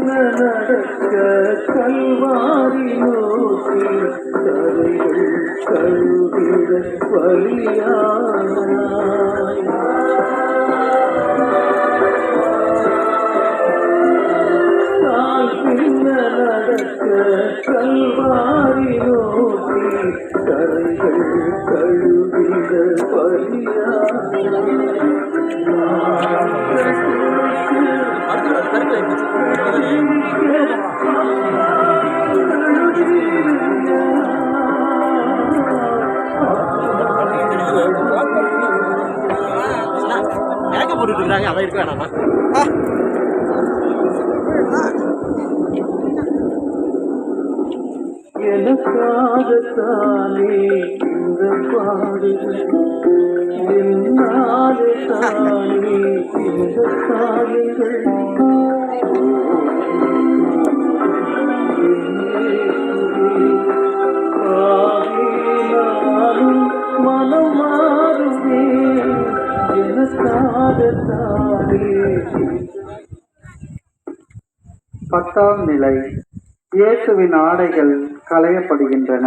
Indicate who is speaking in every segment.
Speaker 1: நடக்க கல்வாரி நோக்கி கரைகள் கழுகிட வழியானாய். கால் பின்ன நடக்க கல்வாரி நோக்கி கரைகள் கழுகிட வழியானாய்.
Speaker 2: போட்டுருக்காங்க அவன் இருக்க வேணாமா
Speaker 1: எனக்காகத்தானே இந்த பாடுகள் என்னாலே தானே இந்த சாயங்கள் நானும் மனம் மாறுவே எனக்காகத்தானே. 10ஆம் நிலை. இயேசுவின் ஆடைகள் களையப்படுகின்றன.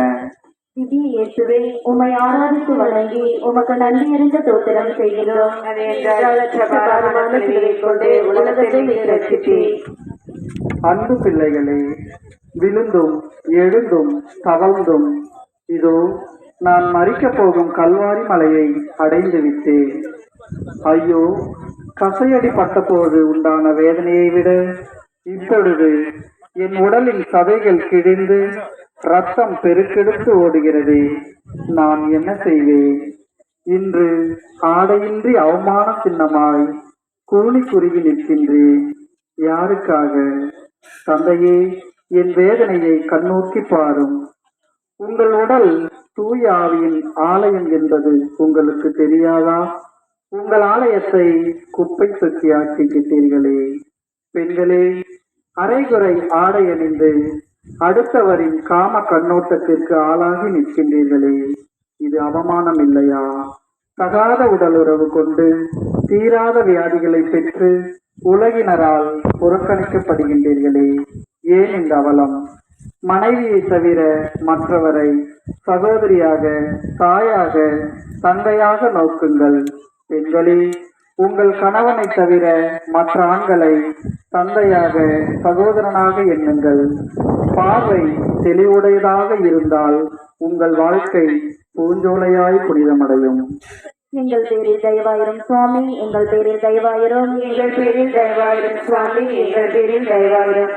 Speaker 3: இயேசுவே, உம்மை ஆராதித்து வணங்கி உமக்கு நன்றி அறிந்த தோத்திரம் செய்கிறோம்.
Speaker 1: அன்பு பிள்ளைகளே, விழுந்தும் எழுந்தும் தவழ்ந்தும் இதோ நான் மரிக்கப் போகும் கல்வாரி மலையை அடைந்து விட்டேன். ஐயோ, கசையடி பட்ட போது உண்டான வேதனையை விட இப்பொழுது என் உடலின் சதைகள் கிழிந்து ரத்தம் பெருக்கெடுத்து ஓடுகிறது. நான் என்ன செய்வேன்? இன்று ஆடையின்றி அவமான சின்னமாய் கூனி குறுகி நிற்கின்றேன். யாருக்காக? தந்தையே, என் வேதனையை கண்ணோக்கி பாரும். உங்கள் உடல் தூய ஆவியின் ஆலயம் என்பது உங்களுக்கு தெரியாதா? உங்கள் ஆலயத்தை குப்பை தொட்டியாக்கிவிட்டீர்களே. பெண்களே, அரைகுறை ஆடை அணிந்து அடுத்தவரின் காம கண்ணோட்டத்திற்கு ஆளாகி நிற்கின்றீர்களே. இது அவமானம் இல்லையா? தகாத உடல் உறவு கொண்டு தீராத வியாதிகளை பெற்று உலகினரால் புறக்கணிக்கப்படுகின்றீர்களே. ஏன் இந்த அவலம்? மனைவியை தவிர மற்றவரை சகோதரியாக, தாயாக, தந்தையாக நோக்குங்கள். பெண்களே, உங்கள் கணவனை தவிர மற்ற ஆண்களை தந்தையாக, சகோதரனாக எண்ணுங்கள். பார்வை தெளிவுடையதாக இருந்தால் உங்கள் வாழ்க்கை பூஞ்சோலையாய் புனிதமடையும்.
Speaker 3: எங்கள் பேரில் தயவாயிரும் சுவாமி, எங்கள் பேரில் தயவாயிரும், எங்கள் பேரில் தயவாயிரும் சுவாமி, எங்கள் பேரில் தயவாயிரும்.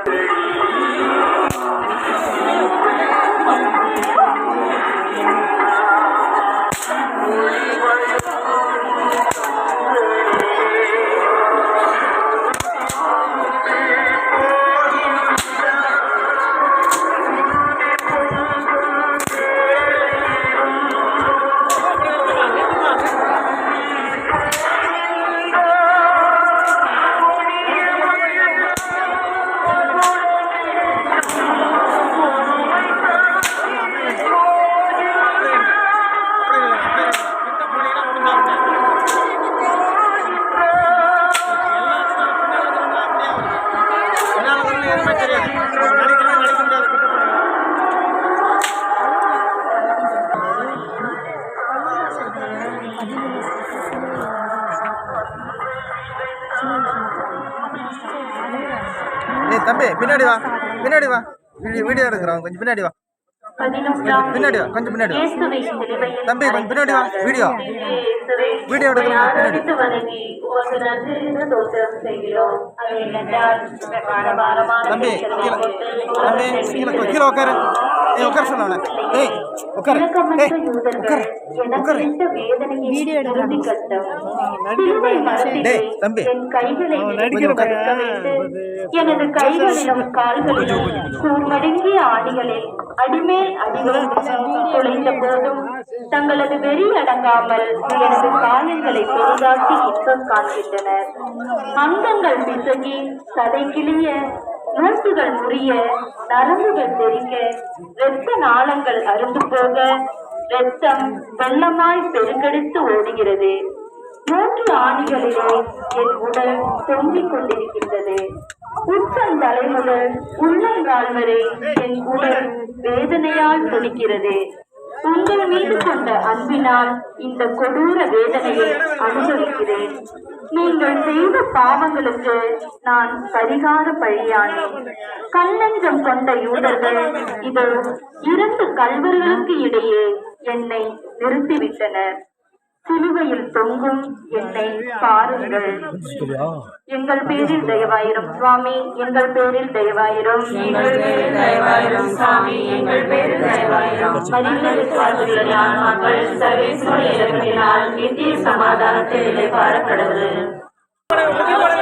Speaker 2: தம்பி பின்னாடி வா, பின்னாடி வா, வீடியோ எடுக்கிறோம். கொஞ்சம் பின்னாடி வா, பின்னாடி வா, கொஞ்சம் பின்னாடி வா தம்பி, கொஞ்சம் பின்னாடி வா. வீடியோ எடுக்கிறோம். பின்னாடி தம்பி, கீழே உட்காரு. ஏய் உட்கார சொன்னவனே. ஏய் உட்கார.
Speaker 3: இரக்கமற்ற
Speaker 2: ஏய்
Speaker 3: யூதர்கள் எனக்கு இந்த வேதனையை உறுதி கட்டும். சிலுவை மரத்திலே
Speaker 2: டேய், தம்பி.
Speaker 3: என் கைகளை
Speaker 2: கொஞ்சம் உட்காரு.
Speaker 3: வைக்க வேண்டும். எனது கைகளிலும் கால்களிலும் கூர்மடங்கிய ஆணிகளில் அடிமேல் அடிகளும் துளைந்த போதும் தங்களது வெறி அடங்காமல் எனது காயங்களை பெரிதாக்கி இன்பம் காண்கின்றனர். அங்கங்கள் பிசகி சதை கிளிய, மூட்டுகள் முறிய, நரம்புகள் தெறிக்க, இரத்த நாளங்கள் அருந்து போக, இரத்தம் வெள்ளமாய் பெருக்கெடுத்து ஓடுகிறது. 3 ஆணிகளிலே என் உடல் தொங்கிக் கொண்டிருக்கின்றது. உச்சந்தலை முதல் உள்ளங்கால் வரை என் உடல் வேதனையால் துடிக்கிறது. உங்கள் மீது கொண்ட அன்பினால் இந்த கொடூர வேதனையை அனுபவிக்கிறேன். நீங்கள் செய்த பாவங்களுக்கு நான் பரிகார பழியானேன். கல்லஞ்சம் கொண்ட யூதர்கள் இதோ 2 கல்வர்களுக்கு இடையே என்னை நிறுத்திவிட்டனர். சிலுவையில் தொங்கும் என்னை பாருங்கள். எங்கள் பேரில் தயவாயிரும் சுவாமி, எங்கள் பேரில் தயவாயிரும். எங்கள் பேரில் தயவாயிரும் சுவாமி, எங்கள் பேரில் தயவாயிரும். மரித்த விசுவாசிகளின் ஆன்மாக்கள் சர்வேஸ்வரர் இறப்பினால் நித்திய சமாதானத்தில் இளைப்பாற கடவுள்.
Speaker 2: போடுங்க.